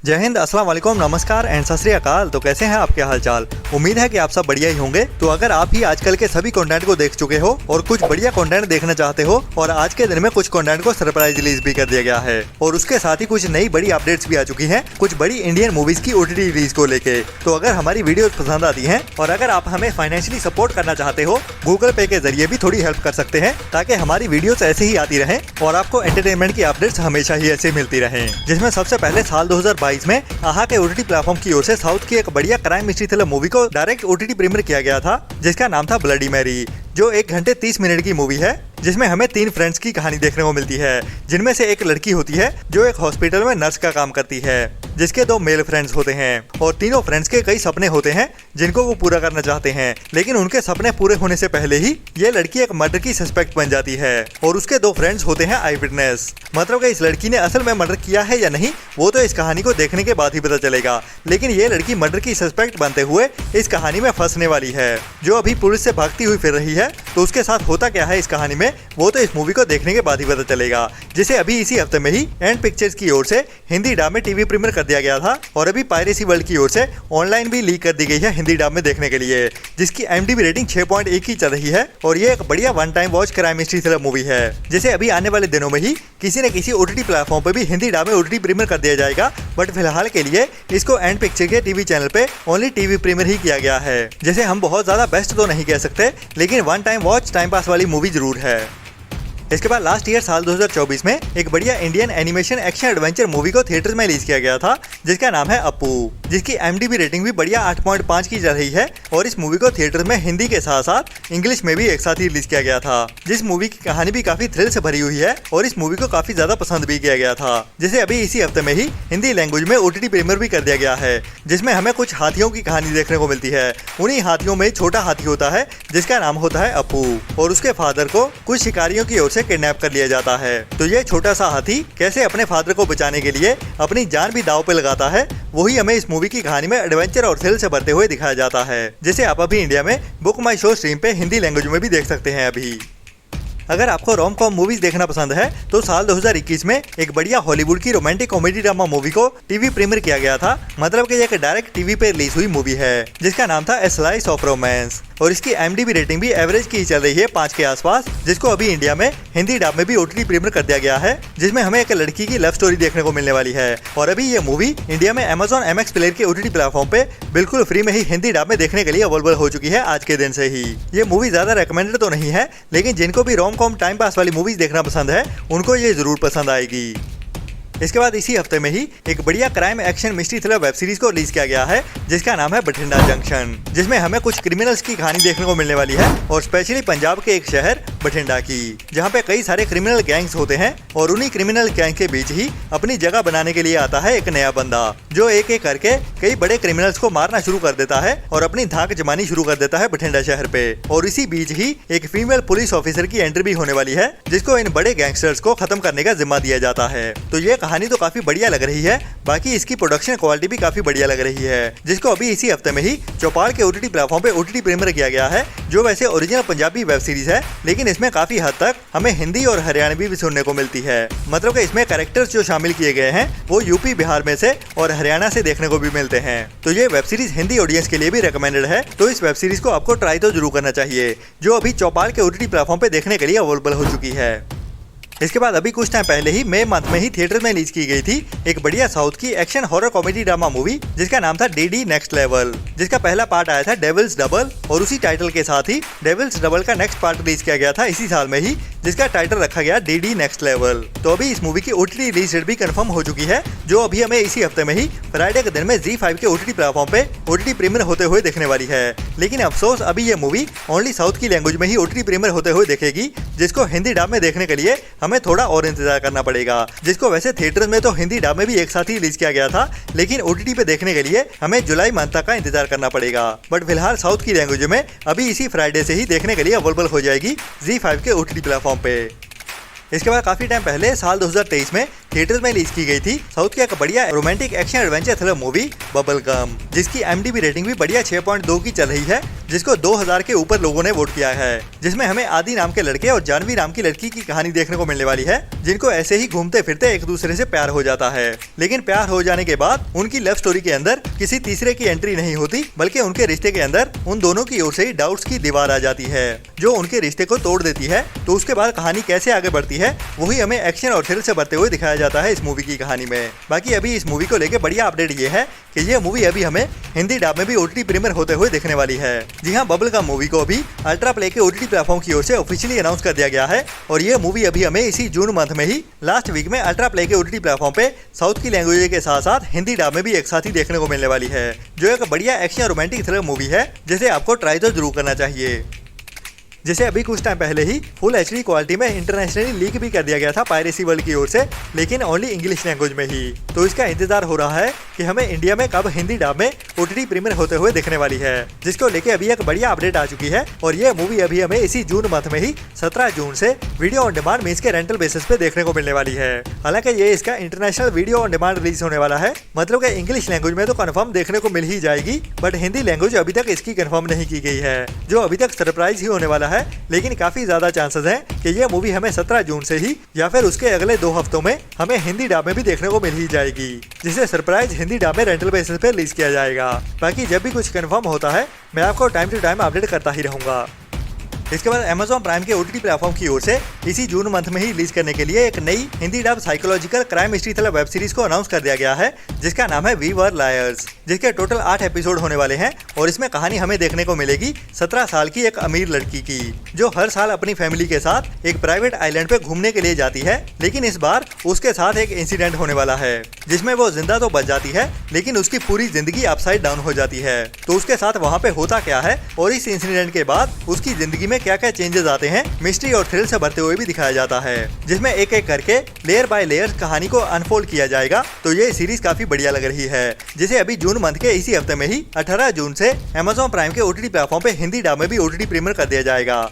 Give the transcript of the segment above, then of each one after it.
जय हिंद, अस्सलाम वालेकुम, नमस्कार एंड सत श्री अकाल। तो कैसे हैं आपके हालचाल। उम्मीद है कि आप सब बढ़िया ही होंगे। तो अगर आप ही आजकल के सभी कंटेंट को देख चुके हो और कुछ बढ़िया कंटेंट देखना चाहते हो और आज के दिन में कुछ कंटेंट को सरप्राइज रिलीज भी कर दिया गया है और उसके साथ ही कुछ नई बड़ी अपडेट्स भी आ चुकी हैं कुछ बड़ी इंडियन मूवीज की ओटीटी रिलीज को लेके। तो अगर हमारी वीडियो पसंद आती है और अगर आप हमें फाइनेंशियली सपोर्ट करना चाहते हो, गूगल पे के जरिए भी थोड़ी हेल्प कर सकते हैं ताकि हमारी वीडियोस ऐसे ही आती रहे और आपको एंटरटेनमेंट की अपडेट्स हमेशा ही ऐसे मिलती रहे। जिसमें सबसे पहले साल 2022 में आहा के ओटीटी प्लेटफॉर्म की ओर से साउथ की एक बढ़िया क्राइम मिस्ट्री थ्रिलर मूवी को डायरेक्ट ओटीटी प्रीमियर किया गया था, जिसका नाम था ब्लडी मैरी, जो 1 घंटे 30 मिनट की मूवी है, जिसमें हमें 3 फ्रेंड्स की कहानी देखने को मिलती है, जिनमें से एक लड़की होती है जो एक हॉस्पिटल में नर्स का काम करती है, जिसके 2 मेल फ्रेंड्स होते हैं और तीनों फ्रेंड्स के कई सपने होते हैं जिनको वो पूरा करना चाहते हैं, लेकिन उनके सपने पूरे होने से पहले ही ये लड़की एक मर्डर की सस्पेक्ट बन जाती है और उसके 2 फ्रेंड्स होते हैं आई विटनेस। मतलब कि इस लड़की ने असल में मर्डर किया है या नहीं वो तो इस कहानी को देखने के बाद ही पता चलेगा, लेकिन ये लड़की मर्डर की सस्पेक्ट बनते हुए इस कहानी में फंसने वाली है, जो अभी पुलिस से भागती हुई फिर रही है। तो उसके साथ होता क्या है इस कहानी में वो तो इस मूवी को देखने के बाद ही पता चलेगा, जिसे अभी इसी हफ्ते में ही एंड पिक्चर्स की ओर से हिंदी डब में टीवी प्रीमियर कर दिया गया था और अभी पायरेसी वर्ल्ड की ओर से ऑनलाइन भी लीक कर दी गई है हिंदी डब में देखने के लिए, जिसकी IMDb रेटिंग 6.1 की चल रही है और ये एक बढ़िया one time watch crime mystery thriller movie है, जिसे अभी आने वाले दिनों में ही किसी न किसी ओटीटी प्लेटफॉर्म पर भी हिंदी डब में ओटीटी प्रीमियर कर दिया जाएगा। बट फिलहाल के लिए इसको एंड पिक्चर के टीवी चैनल पे ओनली टीवी प्रीमियर ही किया गया है, जैसे हम बहुत ज्यादा बेस्ट तो नहीं कह सकते, लेकिन one time watch time pass वाली मूवी जरूर है। इसके बाद लास्ट ईयर साल 2024 में एक बढ़िया Indian animation action adventure movie को थिएटर्स में रिलीज किया गया था, जिसका नाम है अपू, जिसकी IMDb रेटिंग भी बढ़िया 8.5 की चल रही है और इस मूवी को थिएटर्स में हिंदी के साथ साथ इंग्लिश में भी एक साथ ही रिलीज किया गया था, जिस मूवी की कहानी भी काफी थ्रिल से भरी हुई है और इस मूवी को काफी ज्यादा पसंद भी किया गया था, जिसे अभी इसी हफ्ते में ही हिंदी लैंग्वेज में ओटीटी प्रीमियर भी कर दिया गया है, जिसमें हमें कुछ हाथियों की कहानी देखने को मिलती है। उन्हीं हाथियों में छोटा हाथी होता है जिसका नाम होता है अपू और उसके फादर को कुछ शिकारियों की ओर से किडनैप कर लिया जाता है। तो ये छोटा सा हाथी कैसे अपने फादर को बचाने के लिए अपनी जान भी दांव पे लगाता है, वही हमें इस मूवी की कहानी में एडवेंचर और थ्रिल से भरते हुए दिखाया जाता है, जिसे आप अभी इंडिया में बुक माई शो स्ट्रीम पे हिंदी लैंग्वेज में भी देख सकते हैं। अभी अगर आपको रोम कॉम मूवीज देखना पसंद है तो साल 2021 में एक बढ़िया हॉलीवुड की रोमांटिक कॉमेडी ड्रामा मूवी को टीवी प्रीमियर किया गया था। मतलब कि एक डायरेक्ट टीवी पे रिलीज हुई मूवी है, जिसका नाम था ए स्लाइस ऑफ रोमांस और इसकी IMDb रेटिंग भी एवरेज की चल रही है 5 के आसपास, जिसको अभी इंडिया में हिंदी डब में भी ओटीटी प्रीमियर कर दिया गया है, जिसमें हमें एक लड़की की लव स्टोरी देखने को मिलने वाली है और अभी ये मूवी इंडिया में Amazon MX प्लेयर के ओटीटी प्लेटफॉर्म पे बिल्कुल फ्री में ही हिंदी डब में देखने के लिए अवेलेबल हो चुकी है आज के दिन से ही। ये मूवी ज्यादा रिकमेंडेड तो नहीं है, लेकिन जिनको भी रोम कॉम टाइम पास वाली मूवीज देखना पसंद है उनको ये जरूर पसंद आएगी। इसके बाद इसी हफ्ते में ही एक बढ़िया crime action mystery thriller web series को रिलीज किया गया है, जिसका नाम है बठिंडा जंक्शन, जिसमें हमें कुछ क्रिमिनल्स की कहानी देखने को मिलने वाली है और स्पेशली पंजाब के एक शहर बठिंडा की, जहां पे कई सारे क्रिमिनल गैंग्स होते हैं और उन्हीं क्रिमिनल गैंग के बीच ही अपनी जगह बनाने के लिए आता है एक नया बंदा, जो एक एक करके कई बड़े क्रिमिनल्स को मारना शुरू कर देता है और अपनी धाक जमानी शुरू कर देता है बठिंडा शहर पे। और इसी बीच ही एक फीमेल पुलिस ऑफिसर की एंट्री भी होने वाली है, जिसको इन बड़े गैंगस्टर्स को खत्म करने का जिम्मा दिया जाता है। तो ये कहानी तो काफी बढ़िया लग रही है, बाकी इसकी प्रोडक्शन क्वालिटी भी काफी बढ़िया लग रही है, जिसको अभी इसी हफ्ते में ही चौपाल के ओटीटी प्लेटफॉर्म पे ओटीटी प्रीमियर किया गया है, जो वैसे ओरिजिनल पंजाबी वेब सीरीज है, लेकिन इसमें काफी हद तक हमें हिंदी और हरियाणवी भी सुनने को मिलती है। मतलब कि इसमें कैरेक्टर्स जो शामिल किए गए हैं वो यूपी बिहार में से और हरियाणा से देखने को भी मिलते हैं। तो ये वेब सीरीज हिंदी ऑडियंस के लिए भी रिकमेंडेड है, तो इस वेब सीरीज को आपको ट्राई तो जरूर करना चाहिए, जो अभी चौपाल के ओटीटी प्लेटफॉर्म पे देखने के लिए अवेलेबल हो चुकी है। इसके बाद अभी कुछ टाइम पहले ही मई मंथ में ही थिएटर में रिलीज की गई थी एक बढ़िया साउथ की action horror comedy drama movie, जिसका नाम था डीडी नेक्स्ट लेवल, जिसका पहला पार्ट आया था डेविल्स डबल और उसी टाइटल के साथ ही डेविल्स डबल का नेक्स्ट पार्ट रिलीज किया गया था इसी साल में ही, जिसका टाइटल रखा गया डीडी नेक्स्ट लेवल। तो अभी इस मूवी की ओटीटी रिलीज डेट भी कंफर्म हो चुकी है, जो अभी हमें इसी हफ्ते में ही फ्राइडे के दिन में ZEE5 के ओटीटी प्लेटफॉर्म पे ओटीटी प्रीमियर होते हुए देखने वाली है। लेकिन अफसोस अभी ये मूवी ओनली साउथ की लैंग्वेज में ही ओटीटी प्रीमियर होते हुए देखेगी, जिसको हिंदी डब में देखने के लिए हमें थोड़ा और इंतजार करना पड़ेगा, जिसको वैसे थिएटर में तो हिंदी डब में भी एक साथ ही रिलीज किया गया था, लेकिन ओटीटी पे देखने के लिए हमें जुलाई मंथ तक का इंतजार करना पड़ेगा। बट फिलहाल साउथ की लैंग्वेज में अभी इसी फ्राइडे से ही देखने के लिए अवेलेबल हो जाएगी ZEE5 के ओटीटी प्लेटफॉर्म पे। इसके बाद काफी टाइम पहले साल 2023 में थिएटर्स में रिलीज की गई थी साउथ की एक बढ़िया romantic action adventure thriller movie bubble gum, जिसकी IMDb रेटिंग भी बढ़िया 6.2 की चल रही है, जिसको 2000 के ऊपर लोगों ने वोट किया है। जिसमें हमें आदि नाम के लड़के और जानवी नाम की लड़की की कहानी देखने को मिलने वाली है, जिनको ऐसे ही घूमते फिरते एक दूसरे से प्यार हो जाता है। लेकिन प्यार हो जाने के बाद उनकी लव स्टोरी के अंदर किसी तीसरे की एंट्री नहीं होती, बल्कि उनके रिश्ते के अंदर उन दोनों की ओर से ही डाउट्स की दीवार आ जाती है, जो उनके रिश्ते को तोड़ देती है। तो उसके बाद कहानी कैसे आगे बढ़ती है वही हमें एक्शन और थ्रिल से भरते हुए दिखाया जाता है इस मूवी की कहानी में। बाकी अभी इस मूवी को लेकर बढ़िया अपडेट ये है कि ये मूवी अभी हमें हिंदी डब में भी OTT प्रीमियर होते हुए देखने वाली है। जी हाँ, बबल गम मूवी को अभी अल्ट्रा प्ले के OTT प्लेटफॉर्म की ओर से ऑफिशियली अनाउंस कर दिया गया है और ये मूवी अभी हमें इसी जून मंथ में ही लास्ट वीक में अल्ट्रा प्ले के OTT प्लेटफॉर्म पे साउथ की लैंग्वेज के साथ साथ हिंदी डब में भी एक साथ ही देखने को मिलने वाली है, जो एक बढ़िया एक्शन रोमांटिक थ्रिलर मूवी है, जिसे आपको ट्राई तो जरूर करना चाहिए। जिसे अभी कुछ टाइम पहले ही फुल HD क्वालिटी में इंटरनेशनली लीक भी कर दिया गया था पायरेसी वर्ल्ड की ओर से, लेकिन ओनली इंग्लिश लैंग्वेज में ही। तो इसका इंतजार हो रहा है कि हमें इंडिया में कब हिंदी डब में OTT प्रीमियर होते हुए देखने वाली है, जिसको लेके अभी एक बढ़िया अपडेट आ चुकी है और ये मूवी अभी हमें इसी जून मंथ में ही 17 जून से वीडियो ऑन डिमांड मींस के रेंटल बेसिस पे देखने को मिलने वाली है। हालांकि ये इसका international video on demand release होने वाला है, मतलब कि इंग्लिश लैंग्वेज में तो कंफर्म देखने को मिल ही जाएगी, बट हिंदी लैंग्वेज अभी तक इसकी कंफर्म नहीं की गई है, जो अभी तक सरप्राइज ही होने वाला है। लेकिन काफी ज्यादा चांसेस हैं कि ये मूवी हमें 17 जून से ही या फिर उसके अगले 2 हफ्तों में हमें हिंदी डब में भी देखने को मिल ही जाएगी, जिसे सरप्राइज हिंदी डब में रेंटल बेसिस पे रिलीज किया जाएगा। बाकी जब भी कुछ कंफर्म होता है मैं आपको टाइम टू टाइम अपडेट करता ही रहूंगा। इसके बाद Amazon प्राइम के OTT प्लेटफॉर्म की ओर से इसी जून मंथ में ही रिलीज करने के लिए एक नई Hindi dub psychological crime mystery thriller web series को अनाउंस कर दिया गया है, जिसका नाम है वी वर लायर्स, जिसके टोटल 8 एपिसोड होने वाले हैं और इसमें कहानी हमें देखने को मिलेगी 17 साल की एक अमीर लड़की की, जो हर साल अपनी फैमिली के साथ एक प्राइवेट आइलैंड पे घूमने के लिए जाती है। लेकिन इस बार उसके साथ एक इंसिडेंट होने वाला है, जिसमें वो जिंदा तो बच जाती है, लेकिन उसकी पूरी जिंदगी अपसाइड डाउन हो जाती है। तो उसके साथ वहाँ पे होता क्या है और इस इंसिडेंट के बाद उसकी जिंदगी में क्या क्या चेंजेस आते हैं, मिस्ट्री और थ्रिल से भरते हुए भी दिखाया जाता है, जिसमें एक एक करके लेयर बाय लेयर कहानी को अनफोल्ड किया जाएगा। तो ये सीरीज काफी बढ़िया लग रही है, जिसे अभी जून मंथ के इसी हफ्ते में ही 18 जून से Amazon प्राइम के OTT प्लेटफॉर्म पे हिंदी डब में भी OTT प्रीमियर कर दिया जाएगा।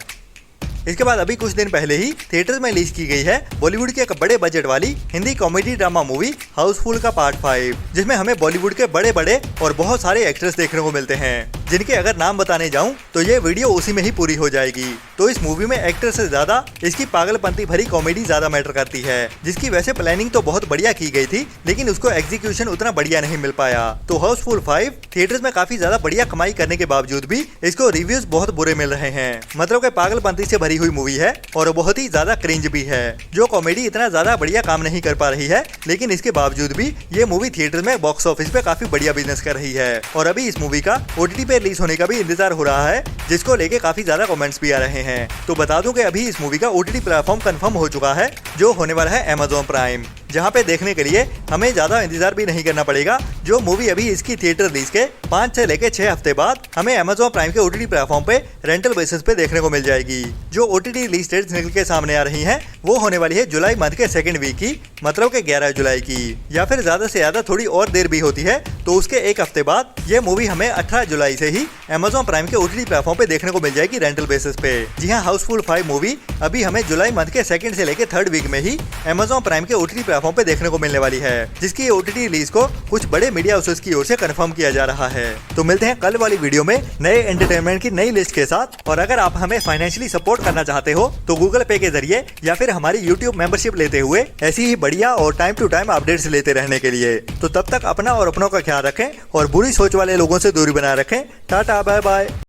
इसके बाद अभी कुछ दिन पहले ही थिएटर्स में रिलीज की गई है बॉलीवुड की एक बड़े बजट वाली Hindi comedy drama movie Housefull का पार्ट 5, जिसमें हमें बॉलीवुड के बड़े बड़े और बहुत सारे एक्टर्स देखने को मिलते हैं, जिनके अगर नाम बताने जाऊं तो ये वीडियो उसी में ही पूरी हो जाएगी। तो इस मूवी में एक्टर से ज्यादा इसकी पागलपंती भरी कॉमेडी ज्यादा मैटर करती है, जिसकी वैसे प्लानिंग तो बहुत बढ़िया की गई थी, लेकिन उसको एग्जीक्यूशन उतना बढ़िया नहीं मिल पाया। तो हाउसफुल 5 थिएटर्स में काफी ज्यादा बढ़िया कमाई करने के बावजूद भी इसको रिव्यूज बहुत बुरे मिल रहे हैं, मतलब कि पागलपंती से भरी हुई मूवी है और बहुत ही ज्यादा क्रिंज भी है, जो कॉमेडी इतना ज्यादा बढ़िया काम नहीं कर पा रही है। लेकिन इसके बावजूद भी ये मूवी थिएटर में बॉक्स ऑफिस पे काफी बढ़िया बिजनेस कर रही है और अभी इस मूवी का OTT पे रिलीज होने का भी इंतजार हो रहा है, जिसको लेके काफी ज्यादा कमेंट्स भी आ रहे हैं। तो बता दूं कि अभी इस मूवी का OTT प्लेटफॉर्म कंफर्म हो चुका है, जो होने वाला है Amazon प्राइम, जहां पे देखने के लिए हमें ज्यादा इंतजार भी नहीं करना पड़ेगा। जो मूवी अभी इसकी थिएटर रिलीज के 5 से लेकर 6 हफ्ते बाद हमें Amazon प्राइम के OTT प्लेटफॉर्म पे रेंटल बेसिस पे देखने को मिल जाएगी। जो OTT रिलीज डेट्स निकल के सामने आ रही हैं, वो होने वाली है जुलाई मंथ के 2nd वीक की, मतलब कि 11 जुलाई की, या फिर ज्यादा से ज्यादा थोड़ी और देर भी होती है तो उसके 1 हफ्ते बाद ये मूवी हमें 18 जुलाई से ही Amazon प्राइम के OTT प्लेटफॉर्म पे देखने को मिल जाएगी रेंटल बेसिस पे। जी हाँ, हाउसफुल 5 मूवी अभी हमें जुलाई मंथ के 2nd से लेकर 3rd वीक में ही Amazon प्राइम के OTT प्लेटफॉर्म पे देखने को मिलने वाली है, जिसकी OTT रिलीज को कुछ बड़े मीडिया हाउसेस की ओर से कंफर्म किया जा रहा है। तो मिलते हैं कल वाली वीडियो में नए एंटरटेनमेंट की नई लिस्ट के साथ। और अगर आप हमें फाइनेंशियली सपोर्ट करना चाहते हो तो गूगल पे के जरिए या फिर हमारी YouTube मेंबरशिप लेते हुए ऐसी ही बढ़िया और टाइम टू टाइम अपडेट्स लेते रहने के लिए। तो तब तक अपना और अपनों का ख्याल रखें और बुरी सोच वाले लोगों से दूरी बनाए रखें। Tata, bye bye.